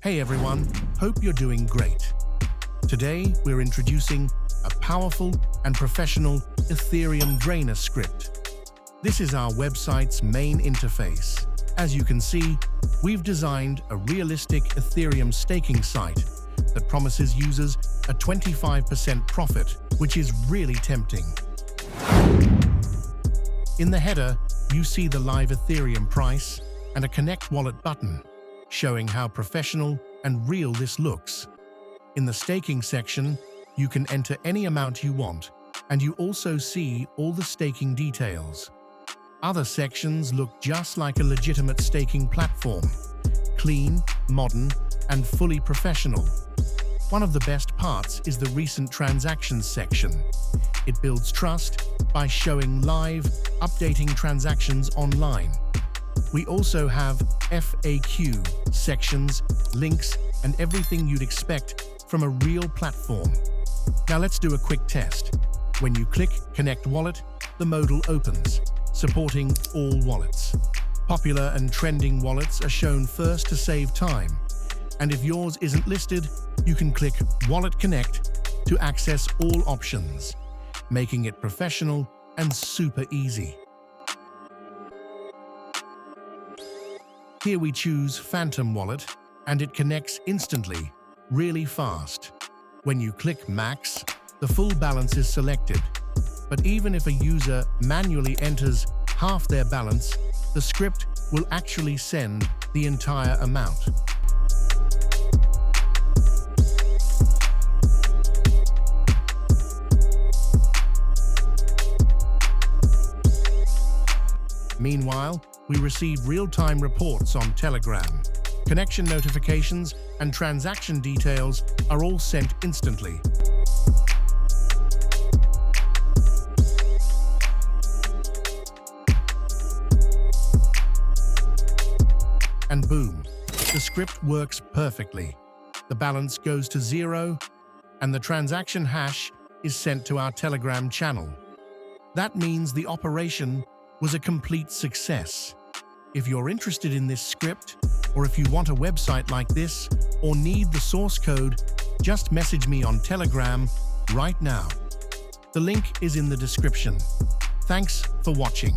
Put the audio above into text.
Hey everyone, hope you're doing great. Today we're introducing a powerful and professional Ethereum Drainer Script. This is our website's main interface. As you can see, we've designed a realistic Ethereum staking site that promises users a 25% profit, which is really tempting. In the header, you see the live Ethereum price and a Connect Wallet button, showing how professional and real this looks. In the staking section, you can enter any amount you want, and you also see all the staking details. Other sections look just like a legitimate staking platform, clean, modern, and fully professional. One of the best parts is the recent transactions section. It builds trust by showing live, updating transactions online. We also have FAQ sections, links, and everything you'd expect from a real platform. Now let's do a quick test. When you click Connect Wallet, the modal opens, supporting all wallets. Popular and trending wallets are shown first to save time. And if yours isn't listed, you can click Wallet Connect to access all options, making it professional and super easy. Here we choose Phantom Wallet, and it connects instantly, really fast. When you click Max, the full balance is selected. But even if a user manually enters half their balance, the script will actually send the entire amount. Meanwhile, we receive real-time reports on Telegram. Connection notifications and transaction details are all sent instantly. And boom, the script works perfectly. The balance goes to zero, and the transaction hash is sent to our Telegram channel. That means the operation was a complete success. If you're interested in this script, or if you want a website like this, or need the source code, just message me on Telegram right now. The link is in the description. Thanks for watching.